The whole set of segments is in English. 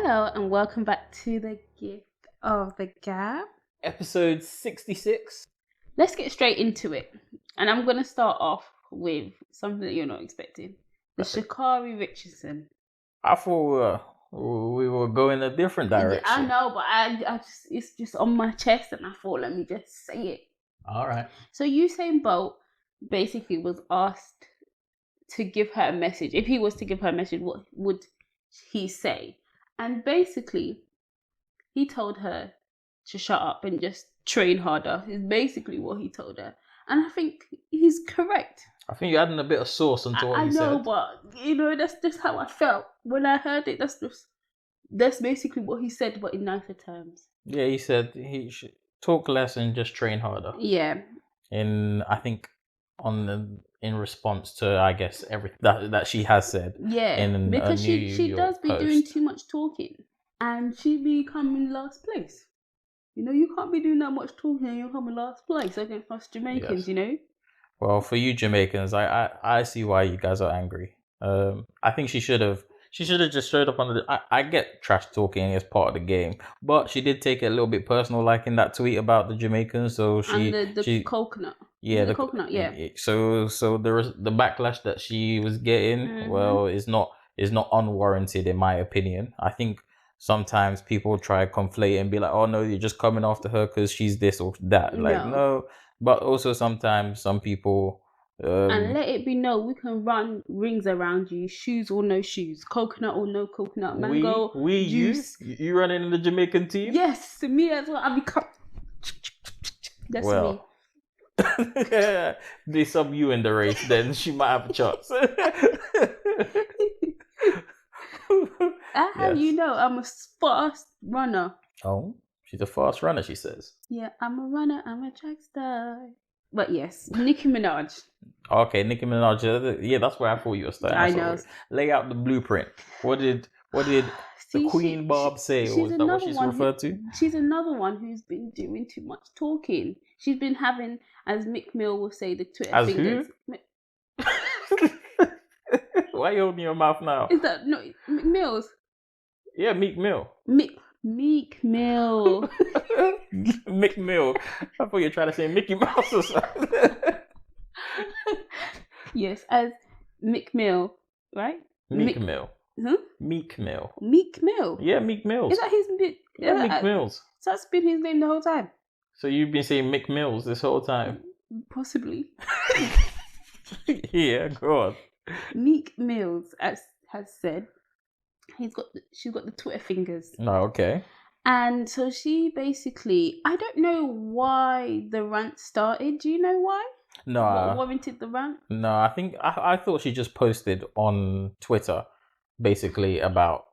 Hello and welcome back to the Gift of the Gab. Episode 66. Let's get straight into it. And I'm going to start off with something that you're not expecting. The Sha'Carri Richardson. I thought we were going a different direction. Yeah, I know, but I just, it's just on my chest and I thought, let me just say it. All right. So Usain Bolt basically was asked to give her a message. If he was to give her a message, what would he say? And basically, he told her to shut up and just train harder. Is basically what he told her. And I think he's correct. I think you're adding a bit of sauce onto what you said. I know, but that's just how I felt when I heard it. That's basically what he said, but in nicer terms. Yeah, he said he should talk less and just train harder. Yeah. I think in response to, I guess, everything that she has said. Yeah, because she does be doing too much talking, and she be coming last place. You know, you can't be doing that much talking and you're coming last place against us Jamaicans. Yes. You know. Well, for you Jamaicans, I see why you guys are angry. I think she should have just straight up on the. I get trash talking as part of the game, but she did take it a little bit personal, like in that tweet about the Jamaicans. So and the coconut. Yeah, the coconut. Yeah. So the backlash that she was getting, well, is not unwarranted in my opinion. I think sometimes people try to conflate and be like, oh no, you're just coming after her because she's this or that. Like no, but also sometimes some people. And let it be known, we can run rings around you, shoes or no shoes, coconut or no coconut, mango, juice. You running in the Jamaican team? Yes, me as well. I'll be That's me. They sub you in the race, then she might have a chance. I have you know, I'm a fast runner. Oh, she's a fast runner, she says. Yeah, I'm a runner, I'm a track star. But yes, Nicki Minaj. Okay, Nicki Minaj. Yeah, that's where I thought you were starting. I know. Lay out the blueprint. What did the Queen Barb say? Or is that what she's referred to? She's another one who's been doing too much talking. She's been having, as Mick Mill will say, the Twitter fingers. Who? Why are you holding your mouth now? Is that no Mick Mills? Yeah, Meek Mill. Meek Mill. Mick Mill. I thought you were trying to say Mickey Mouse or something. Yes, as Mick Mill, right? Meek Mill. Huh? Meek Mill. Meek Mill? Yeah, Meek Mills. Is that his bit? Yeah, Meek Mills. So that's been his name the whole time? So you've been saying Mick Mills this whole time? Possibly. Yeah, go on. Meek Mills has said she's got the Twitter fingers. Oh, okay. And so she basically, I don't know why the rant started. Do you know why? No. What warranted the rant? No, I think I thought she just posted on Twitter basically about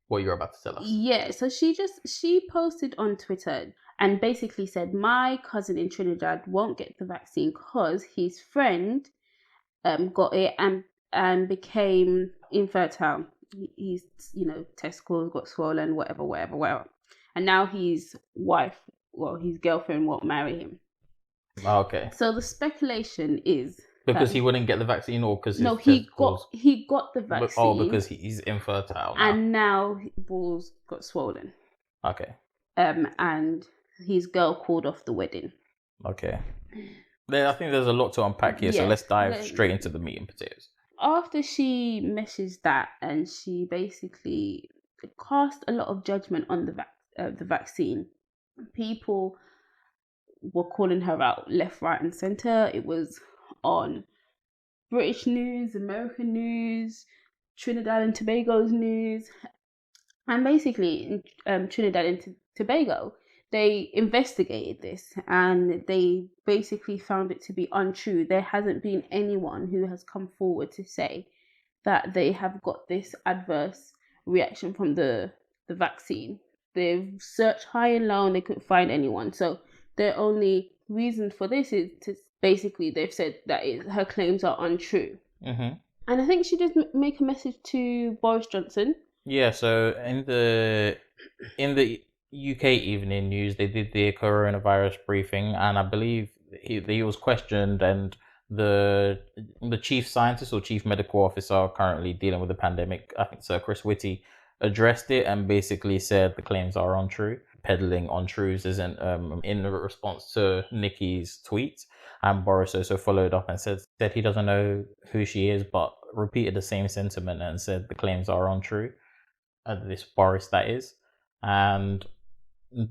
what you're about to tell us. Yeah, so she posted on Twitter and basically said, my cousin in Trinidad won't get the vaccine because his friend got it and became infertile. He's, testicles got swollen, whatever. And now his girlfriend won't marry him. Okay. So the speculation is because he wouldn't get the vaccine, or because he got the vaccine. Because he's infertile now. And now his balls got swollen. Okay. And his girl called off the wedding. Okay. I think there's a lot to unpack here, so let's dive straight into the meat and potatoes. After she messaged that, and she basically cast a lot of judgment on the vaccine, people were calling her out left, right, and center. It was on British news, American news, Trinidad and Tobago's news, and basically in Trinidad and Tobago, they investigated this and they basically found it to be untrue. There hasn't been anyone who has come forward to say that they have got this adverse reaction from the vaccine. They've searched high and low and they couldn't find anyone. So their only reason for this is to basically, they've said that her claims are untrue. Mm-hmm. And I think she did make a message to Boris Johnson. Yeah, so in the UK Evening News, they did the coronavirus briefing, and I believe he was questioned, and the chief scientist or chief medical officer currently dealing with the pandemic, I think Sir Chris Whitty, addressed it and basically said the claims are untrue. Peddling untruths isn't in response to Nicki's tweet. And Boris also followed up and said he doesn't know who she is, but repeated the same sentiment and said the claims are untrue. This Boris, that is. And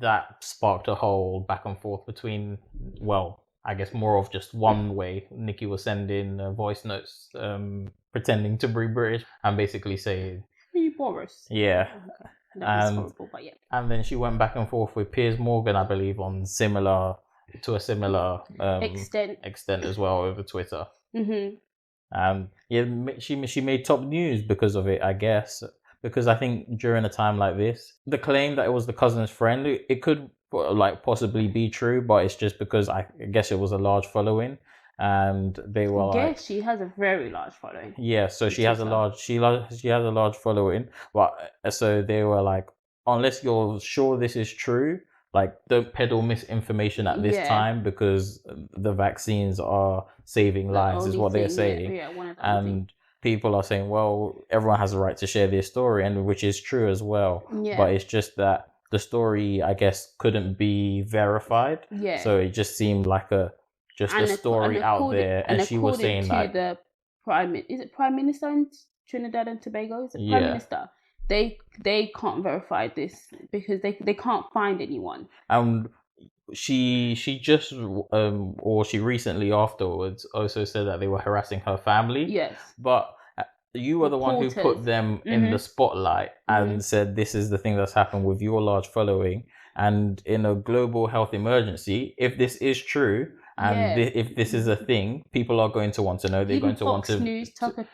that sparked a whole back and forth between, well, I guess more of just one way. Nicki was sending voice notes pretending to be British and basically saying, "You Boris." Yeah. That was horrible, but yeah. And then she went back and forth with Piers Morgan, I believe, on a similar extent as well over Twitter. Mm-hmm. And yeah, she made top news because of it, I guess. Because I think during a time like this, the claim that it was the cousin's friend, it could like possibly be true, but it's just because I guess it was a large following, and they were like, yes, she has a very large following. Yeah, so she has a large following, but so they were like, unless you're sure this is true, like don't peddle misinformation at this time because the vaccines are saving lives, is what they're saying. Yeah, one of the and people are saying, well, everyone has a right to share their story, and which is true as well. Yeah. But it's just that the story, I guess, couldn't be verified. Yeah. So it just seemed like a story out there, and she was saying like the Prime Minister in Trinidad and Tobago? Is it Prime Minister? They can't verify this because they can't find anyone. She just or she recently afterwards also said that they were harassing her family. Yes. But you were the one who put them in the spotlight and said this is the thing that's happened with your large following, and in a global health emergency, if this is true. And if this is a thing, people are going to want to know. They're going to want to. Fox News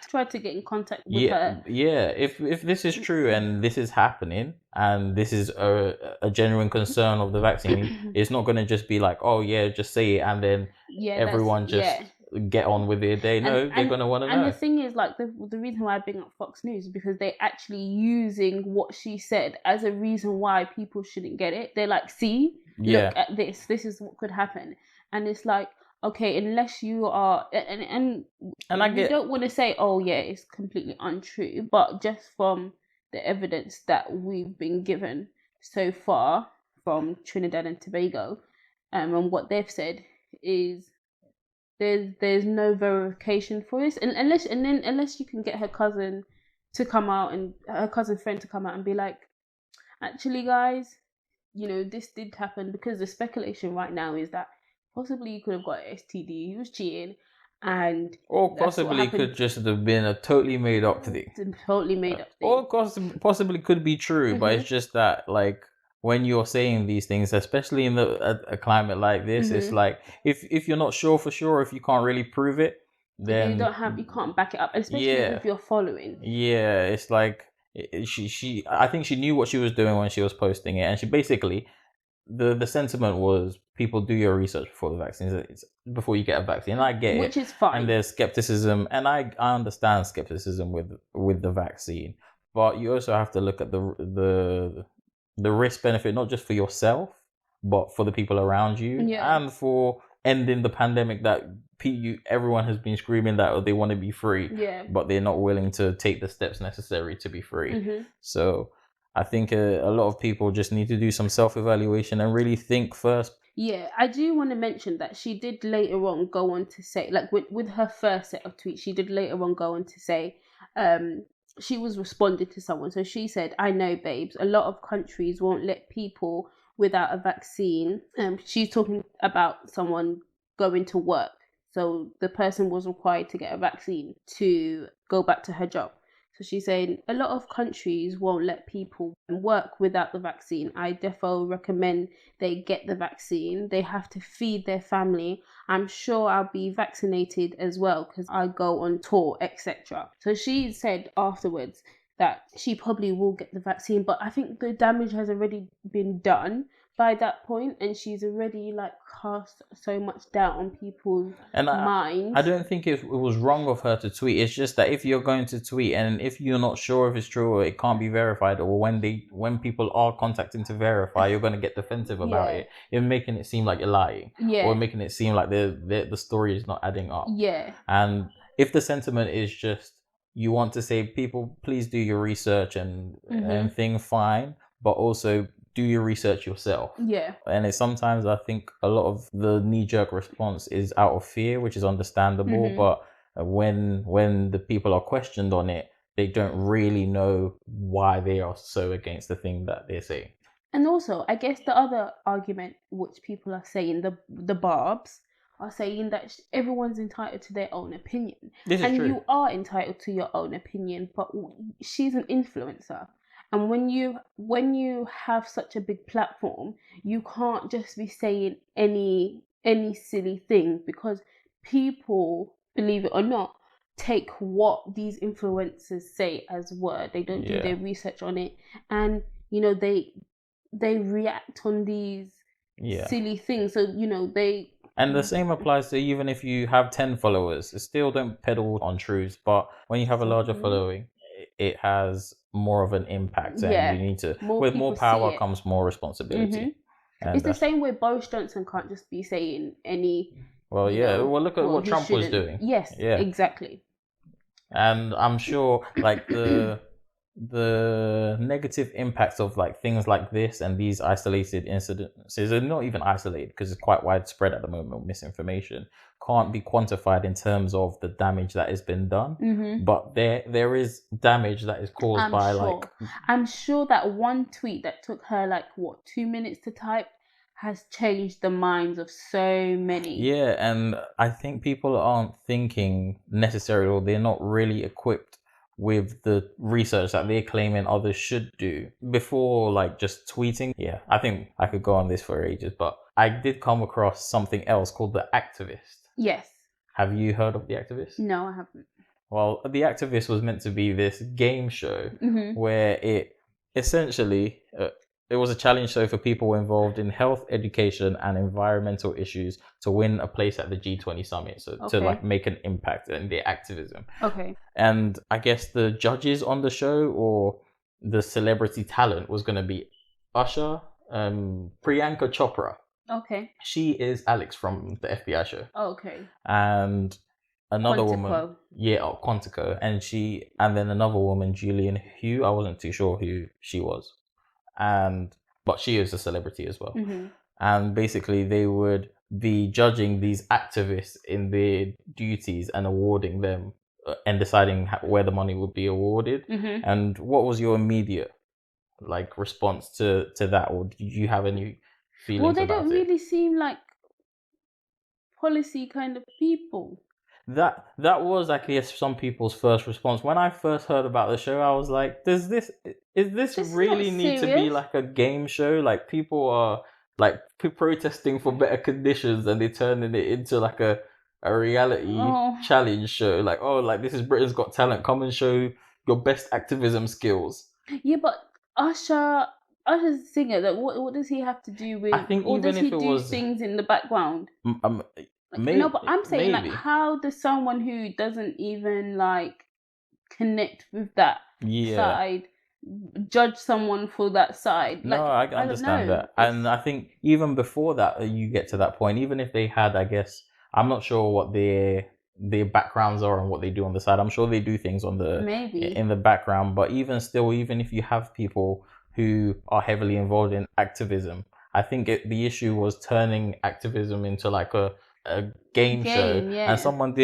tried to get in contact with her. Yeah. If this is true and this is happening and this is a genuine concern of the vaccine, it's not going to just be like, oh yeah, just say it and then everyone just get on with their day. No, they're going to want to know. And the thing is, like the reason why I bring up Fox News is because they're actually using what she said as a reason why people shouldn't get it. They're like, see, look at this. This is what could happen. And it's like, okay, unless you are, and I get, you don't want to say, oh yeah, it's completely untrue, but just from the evidence that we've been given so far from Trinidad and Tobago, and what they've said is there's no verification for this, and unless you can get her cousin to come out and her cousin friend to come out and be like, actually guys, you know, this did happen, because the speculation right now is that possibly you could have got an STD, he was cheating, or possibly could just have been a totally made up thing. Totally made up thing. Or possibly could be true, but it's just that, like, when you're saying these things, especially in a climate like this, it's like if you're not sure for sure, if you can't really prove it, then you can't back it up, especially if you're following. Yeah, it's like she I think she knew what she was doing when she was posting it, and she basically. The sentiment was people do your research before the vaccines, before you get a vaccine. And I get it, which is fine. And there's skepticism, and I understand skepticism with the vaccine, but you also have to look at the risk benefit, not just for yourself, but for the people around you, and for ending the pandemic that everyone has been screaming that they want to be free, but they're not willing to take the steps necessary to be free. So. I think a lot of people just need to do some self-evaluation and really think first. Yeah, I do want to mention that she did later on go on to say, like with her first set of tweets, she did later on go on to say, she was responding to someone. So she said, I know, babes, a lot of countries won't let people without a vaccine. She's talking about someone going to work. So the person was required to get a vaccine to go back to her job. So she's saying a lot of countries won't let people work without the vaccine. I defo recommend they get the vaccine. They have to feed their family. I'm sure I'll be vaccinated as well because I go on tour, etc. So she said afterwards that she probably will get the vaccine, but I think the damage has already been done by that point, and she's already like cast so much doubt on people's minds. I don't think it was wrong of her to tweet. It's just that if you're going to tweet and if you're not sure if it's true or it can't be verified, or when people are contacting to verify, you're going to get defensive about it. You're making it seem like you're lying, or making it seem like the story is not adding up. And if the sentiment is just you want to say, people, please do your research and thing fine, but also do your research yourself. Yeah. And it's sometimes, I think, a lot of the knee-jerk response is out of fear, which is understandable. But when the people are questioned on it, they don't really know why they are so against the thing that they're saying. And also, I guess the other argument which people are saying, the barbs are saying that everyone's entitled to their own opinion. This is and true. You are entitled to your own opinion, but she's an influencer. And when you have such a big platform, you can't just be saying any silly thing, because people, believe it or not, take what these influencers say as word. They don't do their research on it, and they react on these silly things. So they. And the same applies to even if you have 10 followers, still don't peddle on truths. But when you have a larger following, it has more of an impact, and you need to. With more power comes more responsibility. It's the same way Boris Johnson can't just be saying any. Well, well, look at what Trump was doing. Yes, exactly. And I'm sure, like, the negative impacts of like things like this and these isolated incidents are not even isolated, because it's quite widespread at the moment. Misinformation can't be quantified in terms of the damage that has been done, but there is damage that is caused I'm sure that one tweet that took her 2 minutes to type has changed the minds of so many. Yeah, and I think people aren't thinking necessarily, or they're not really equipped with the research that they're claiming others should do before just tweeting. Yeah, I think I could go on this for ages, but I did come across something else called The Activist. Yes. Have you heard of The Activist? No, I haven't. Well, The Activist was meant to be this game show where it essentially it was a challenge show for people involved in health, education, and environmental issues to win a place at the G20 summit. So to make an impact in their activism. Okay. And I guess the judges on the show, or the celebrity talent, was going to be Usher, Priyanka Chopra. Okay. She is Alex from the FBI show. Okay. And another Quantico. woman, Quantico, and then another woman, Julian Hugh. I wasn't too sure who she was, but she is a celebrity as well. And basically, they would be judging these activists in their duties and awarding them and deciding where the money would be awarded. And what was your immediate response to that, or did you have any feelings? Well, they don't really seem like policy kind of people. That was, I guess, some people's first response. When I first heard about the show, I was like, is this really need to be like a game show? Like, people are protesting for better conditions, and they're turning it into like a reality challenge show. This is Britain's Got Talent. Come and show your best activism skills. Yeah, but Usher's a singer. What does he have to do with? I think or even does he if it do was things in the background? Maybe, no, but I'm saying maybe. How does someone who doesn't even connect with that side judge someone for that side? No, I understand that. And I think even before that, you get to that point, even if they had, I guess, I'm not sure what their backgrounds are and what they do on the side. I'm sure they do things in the background, but even still, even if you have people who are heavily involved in activism, I think the issue was turning activism into a game show. And someone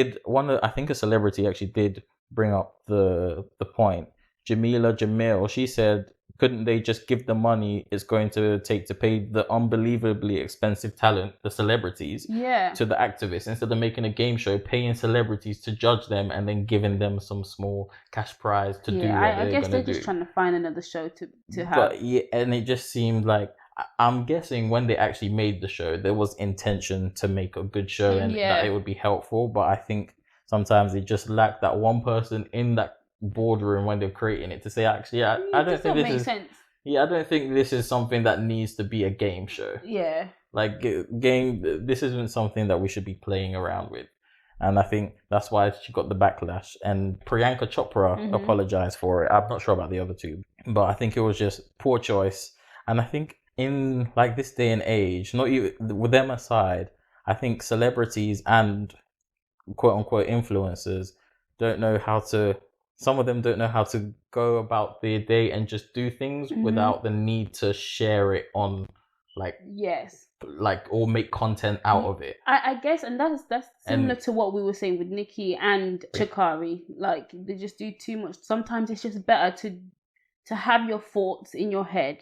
I think a celebrity actually did bring up the point. Jamila Jamil, she said, couldn't they just give the money it's going to take to pay the unbelievably expensive talent, the celebrities, to the activists, instead of making a game show, paying celebrities to judge them and then giving them some small cash prize to do what they're going to do? I guess they're just trying to find another show to have. But and it just seemed like, I'm guessing when they actually made the show, there was intention to make a good show and that it would be helpful. But I think sometimes they just lack that one person in that boardroom when they're creating it to say, actually, I don't think this is sense. I don't think this is something that needs to be a game show. Yeah. This isn't something that we should be playing around with. And I think that's why she got the backlash. And Priyanka Chopra apologized for it. I'm not sure about the other two, but I think it was just poor choice. And I think in this day and age, not even with them aside, I think celebrities and quote unquote influencers don't know how to some of them don't know how to go about their day and just do things without the need to share it on, like, yes, like, or make content out of it. I guess, and that's similar to what we were saying with Nicki and Sha'Carri. Like, they just do too much. Sometimes it's just better to have your thoughts in your head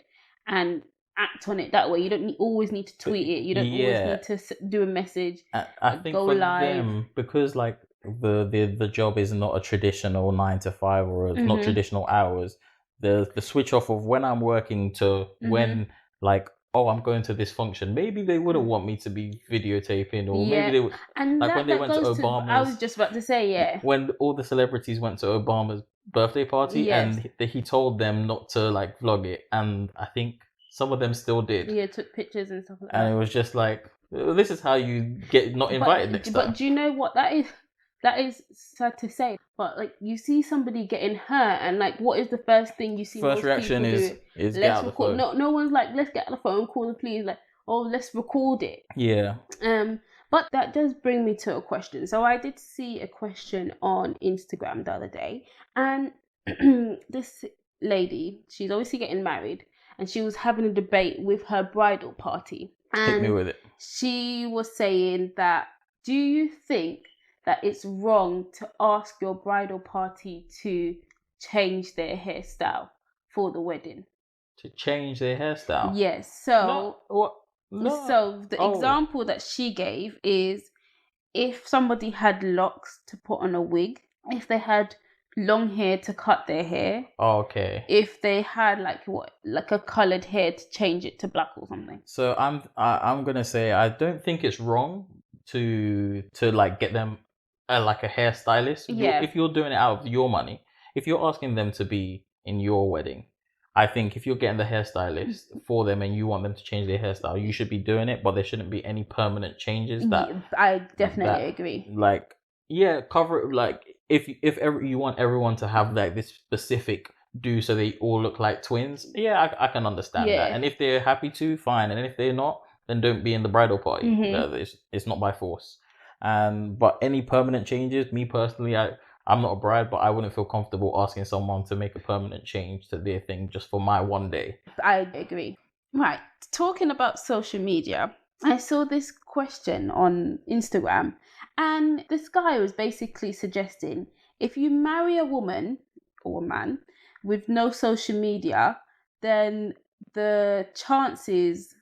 and act on it that way. You don't always need to tweet it. You don't always need to do a message. I think go for live. them, because like the job is not a traditional 9 to 5, or it's not traditional hours. The switch off of when I'm working to when, like, oh, I'm going to this function. Maybe they wouldn't want me to be videotaping, or maybe they would. And like when they went to Obama's. I was just about to say, when all the celebrities went to Obama's birthday party, and he told them not to like vlog it, and I think some of them still did. Yeah, took pictures and stuff like that. And it was just like, this is how you get not invited next time. But do you know what that is? That is sad to say, but like, you see somebody getting hurt, and like, what is the first thing you see? First reaction is let's get out record. The phone. No one's like, let's get on the phone, call the police. Like, oh, let's record it. Yeah. But that does bring me to a question. So I did see a question on Instagram the other day, and this lady, she's obviously getting married, and she was having a debate with her bridal party. And hit me with it. She was saying that, do you think that it's wrong to ask your bridal party to change their hairstyle for the wedding? To change their hairstyle? Yes. So No. So the example that she gave is, if somebody had locks, to put on a wig. If they had long hair, to cut their hair. Okay. If they had like a colored hair, to change it to black or something. So I'm gonna say, I don't think it's wrong to like get them like a hairstylist. Yeah. If you're doing it out of your money, if you're asking them to be in your wedding, I think if you're getting the hairstylist for them and you want them to change their hairstyle, you should be doing it, but there shouldn't be any permanent changes. I definitely agree. Like, cover it. Like, if you want everyone to have like this specific do so they all look like twins, I can understand that. And if they're happy to, fine. And if they're not, then don't be in the bridal party. It's not by force. But any permanent changes, me personally, I'm not a bride, but I wouldn't feel comfortable asking someone to make a permanent change to their thing just for my one day. I agree. Right. Talking about social media, I saw this question on Instagram, and this guy was basically suggesting, if you marry a woman or a man with no social media, then the chances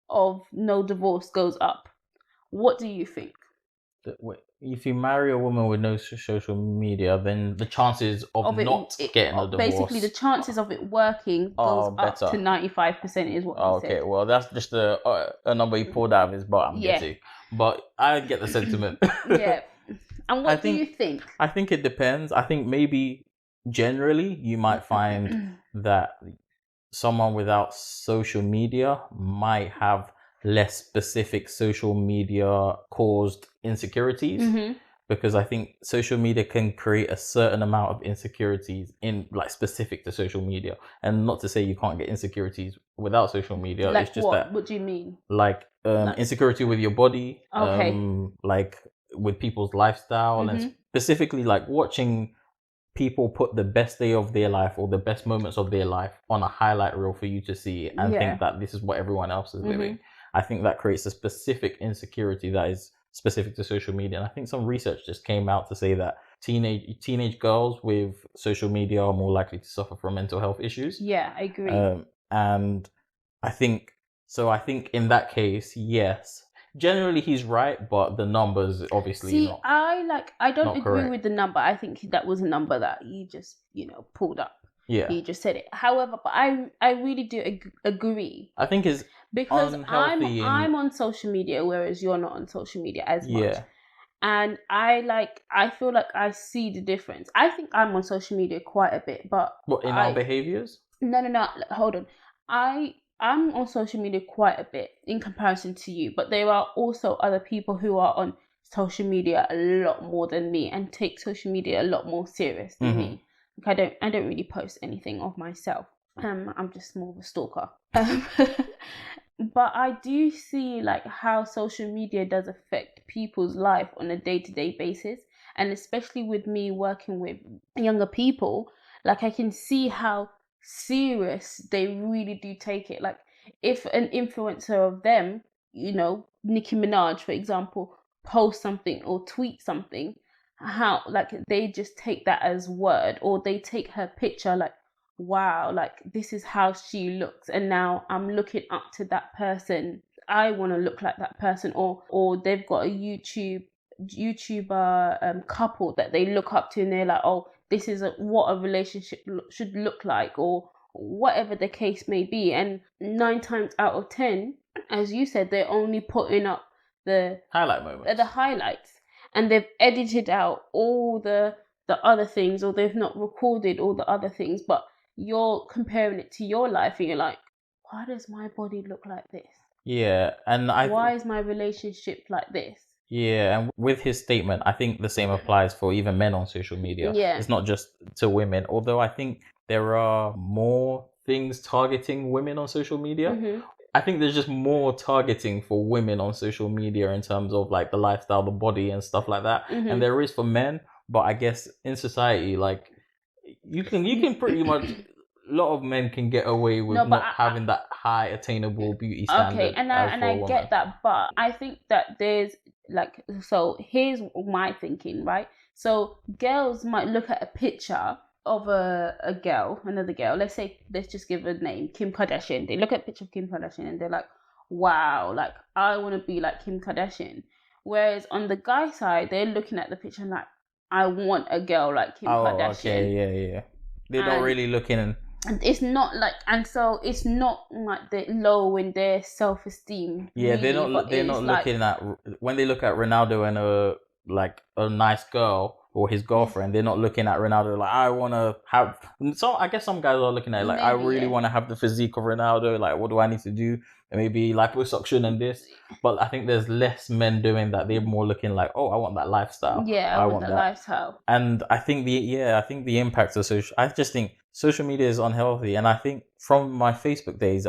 of no divorce goes up. What do you think? If you marry a woman with no social media, then the chances of not getting a divorce... Basically, the chances of it working goes up to 95% is what he said. Okay, well, that's just a number he pulled out of his butt, I'm guessing. But I get the sentiment. Yeah. And what do you think? I think it depends. I think maybe generally you might find that someone without social media might have less specific social media caused insecurities, because I think social media can create a certain amount of insecurities in like specific to social media. And not to say you can't get insecurities without social media. Like, it's just what do you mean? Like insecurity with your body, like with people's lifestyle, and specifically like watching people put the best day of their life or the best moments of their life on a highlight reel for you to see and think that this is what everyone else is living. I think that creates a specific insecurity that is specific to social media. And I think some research just came out to say that teenage girls with social media are more likely to suffer from mental health issues. Yeah, I agree. And I think in that case, yes. Generally, he's right, but the numbers obviously not. I don't agree correct. with the number. I think that was a number that he just, pulled up. Yeah. He just said it. However, but I really do agree. I think it's because unhealthy I'm on social media, whereas you're not on social media as much. Yeah. And I feel like I see the difference. I think I'm on social media quite a bit, but what, in our behaviors? No. Hold on. I'm on social media quite a bit in comparison to you, but there are also other people who are on social media a lot more than me and take social media a lot more serious than me. Like, I don't really post anything of myself. I'm just more of a stalker. But I do see like how social media does affect people's life on a day-to-day basis. And especially with me working with younger people, like I can see how serious they really do take it. Like if an influencer of them, Nicki Minaj, for example, post something or tweet something, how like they just take that as word, or they take her picture like, wow, like this is how she looks, and now I'm looking up to that person. I want to look like that person, or they've got a YouTuber couple that they look up to, and they're like, oh, this is what a relationship should look like, or whatever the case may be. And 9 times out of 10, as you said, they're only putting up the highlight moments, the highlights, and they've edited out all the other things, or they've not recorded all the other things. But you're comparing it to your life, and you're like, why does my body look like this? Yeah, and why is my relationship like this? Yeah, and with his statement, I think the same applies for even men on social media. Yeah. It's not just to women, although I think there are more things targeting women on social media. Mm-hmm. I think there's just more targeting for women on social media in terms of like the lifestyle, the body and stuff like that. Mm-hmm. And there is for men, but I guess in society, like you can pretty much, a lot of men can get away with not having that high attainable beauty standard. Okay, and I get that, but I think that there's like, so here's my thinking, right? So girls might look at a picture of a girl, another girl, let's just give a name, Kim Kardashian. They look at a picture of Kim Kardashian and they're like, wow, like I want to be like Kim Kardashian. Whereas on the guy side, they're looking at the picture and like, I want a girl like Kim Kardashian. Okay, yeah. They're not really looking. And it's not like, and so it's not like they're low in their self-esteem. Yeah, really, they're not looking at, when they look at Ronaldo and a nice girl or his girlfriend, they're not looking at Ronaldo like, I want to have. So I guess some guys are looking at it like, I really want to have the physique of Ronaldo. Like, what do I need to do? And maybe liposuction and this. But I think there's less men doing that. They're more looking like, oh, I want that lifestyle. Yeah, I want that lifestyle. And I think the impact of social. I just think social media is unhealthy. And I think from my Facebook days,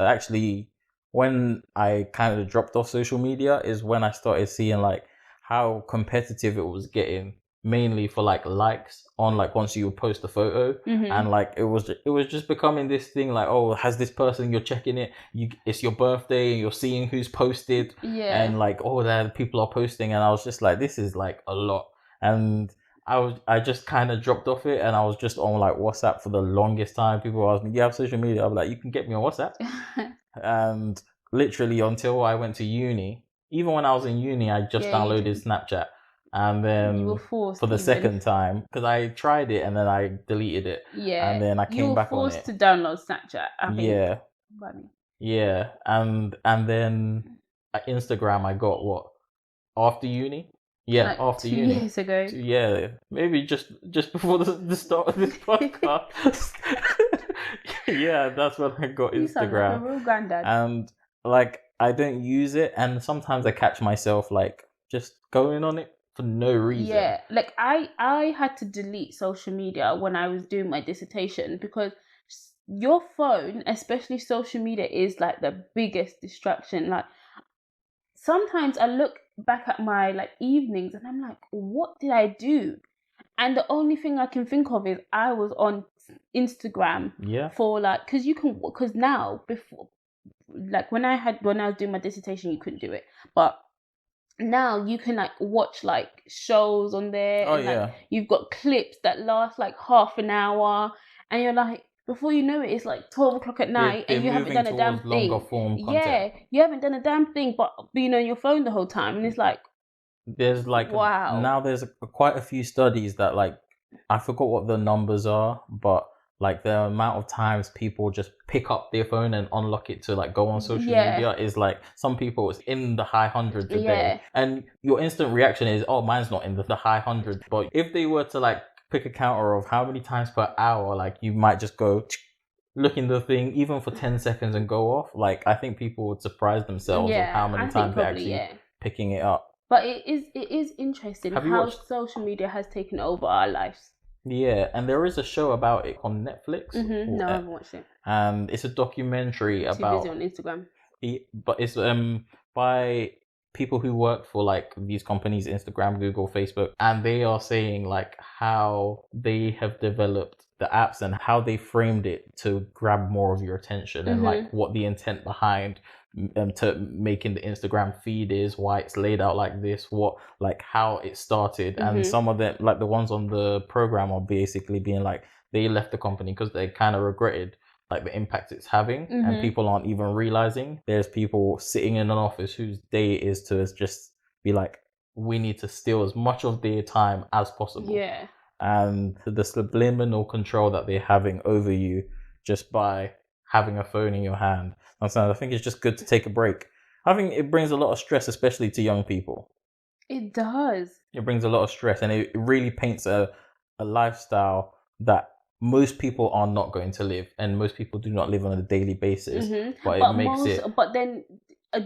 when I kind of dropped off social media is when I started seeing like how competitive it was getting, mainly for like likes on like once you post a photo. Mm-hmm. And like it was just becoming this thing like, oh, has this person, you're checking it, it's your birthday and you're seeing who's posted. Yeah. And like, oh, there people are posting, and I was just like, this is like a lot. And I just kind of dropped off it, and I was just on like WhatsApp for the longest time. People asked me, do you have social media? I'm like, you can get me on WhatsApp. And literally until I went to uni, even when I was in uni, I just downloaded Snapchat. And then you were forced for the second time, because I tried it and then I deleted it. Yeah. And then I came back on it. You were forced to download Snapchat, I think. Yeah. Funny. Yeah. And then Instagram, I got what? After uni? Yeah, like after 2 uni. 2 years ago. Yeah. Maybe just before the start of this podcast. Yeah, that's when I got Instagram. You sound like a real granddad. And like, I don't use it, and sometimes I catch myself like just going on it for no reason. Yeah, like I had to delete social media when I was doing my dissertation, because your phone, especially social media, is like the biggest distraction. Like sometimes I look back at my like evenings and I'm like, what did I do? And the only thing I can think of is I was on Instagram. Yeah. For like, because now, before, like when I was doing my dissertation, you couldn't do it, but now you can like watch like shows on there. Oh, and, like, you've got clips that last like half an hour, and you're like, before you know it, it's like 12 o'clock at night, and you haven't done a damn thing. Yeah, you haven't done a damn thing but being on your phone the whole time. And it's like, there's like, wow. Now there's quite a few studies that like, I forgot what the numbers are, but like the amount of times people just pick up their phone and unlock it to like go on social media is like, some people it's in the high hundreds a day. And your instant reaction is, oh, mine's not in the high hundreds. But if they were to like pick a counter of how many times per hour, like you might just go look in the thing even for 10 seconds and go off. Like I think people would surprise themselves of how many times they're actually picking it up. But it is interesting how social media has taken over our lives. Yeah, and there is a show about it on Netflix. Mm-hmm. No, I haven't watched it. And it's a documentary about. Too busy on Instagram. But it's by people who work for like these companies, Instagram, Google, Facebook, and they are saying like how they have developed the apps and how they framed it to grab more of your attention and like what the intent behind to making the Instagram feed is, why it's laid out like this, what like how it started. And some of them, like the ones on the program, are basically being like they left the company because they kind of regretted like the impact it's having, and people aren't even realizing there's people sitting in an office whose day is to just be like, we need to steal as much of their time as possible. Yeah. And the subliminal control that they're having over you just by having a phone in your hand. I think it's just good to take a break. I think it brings a lot of stress, especially to young people. It does. It brings a lot of stress, and it really paints a lifestyle that most people are not going to live, and most people do not live on a daily basis. But it makes it. But then,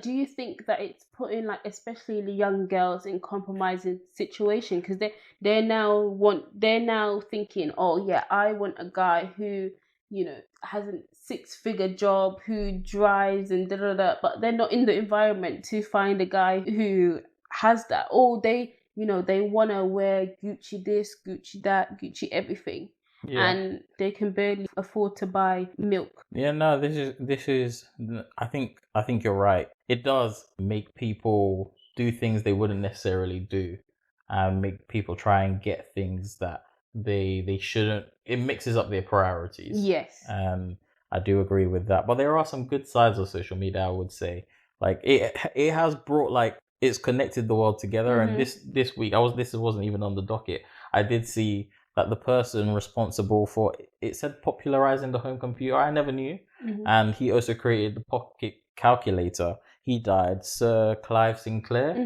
do you think that it's putting like especially the young girls in compromising situation, because they're now thinking, oh yeah, I want a guy who, you know, has a 6-figure job, who drives and but they're not in the environment to find a guy who has that. Or they want to wear Gucci this, Gucci that, Gucci everything. Yeah. And they can barely afford to buy milk. Yeah, no, this is I think you're right. It does make people do things they wouldn't necessarily do, and make people try and get things that they shouldn't. It mixes up their priorities. Yes. I do agree with that. But there are some good sides of social media, I would say. Like it has brought like it's connected the world together. And this week this wasn't even on the docket. I did see that the person responsible for it said popularizing the home computer, I never knew. And he also created the pocket calculator. He died, Sir Clive Sinclair.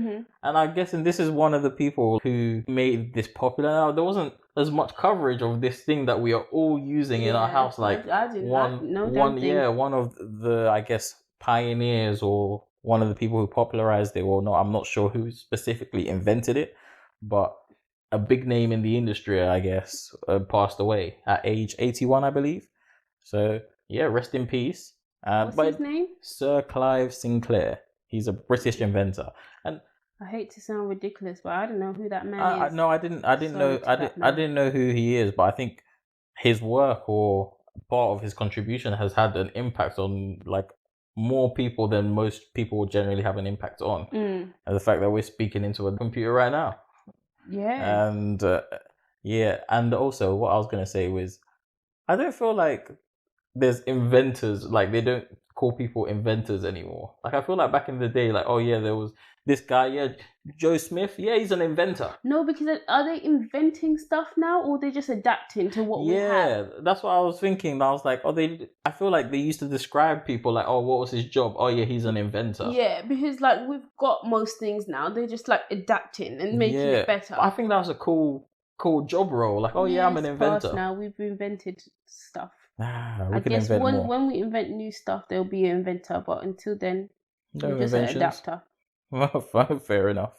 And I'm guessing this is one of the people who made this popular. Now, there wasn't as much coverage of this thing that we are all using in our house. Like one of the, I guess, pioneers, or one of the people who popularized it, or no, I'm not sure who specifically invented it, but a big name in the industry, I guess, passed away at age 81, I believe. So yeah, rest in peace. What's his name? Sir Clive Sinclair. He's a British inventor. And I hate to sound ridiculous, but I don't know who that man is. No, I didn't know who he is, but I think his work or part of his contribution has had an impact on like more people than most people generally have an impact on. And the fact that we're speaking into a computer right now. Yeah. And and also what I was going to say was, I don't feel like there's inventors, like they don't call people inventors anymore. Like I feel like back in the day, like, oh yeah, there was this guy, Joe Smith, he's an inventor. No, because are they inventing stuff now, or they're just adapting to what we have? Yeah, that's what I was thinking. I was like, I feel like they used to describe people like, oh, what was his job? Oh yeah, he's an inventor. Yeah, because like we've got most things now. They're just like adapting and making it better. I think that was a cool job role. Like, oh yeah, I'm an inventor. Now we've invented stuff. I guess when we invent new stuff, there'll be an inventor, but until then, we're just an adapter. Well, fair enough.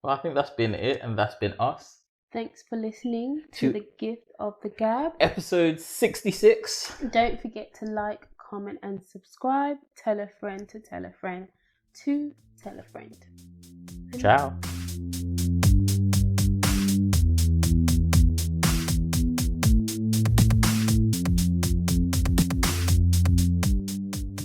Well, I think that's been it, and that's been us. Thanks for listening to The Gift of the Gab. Episode 66. Don't forget to like, comment, and subscribe. Tell a friend to tell a friend to tell a friend. Ciao.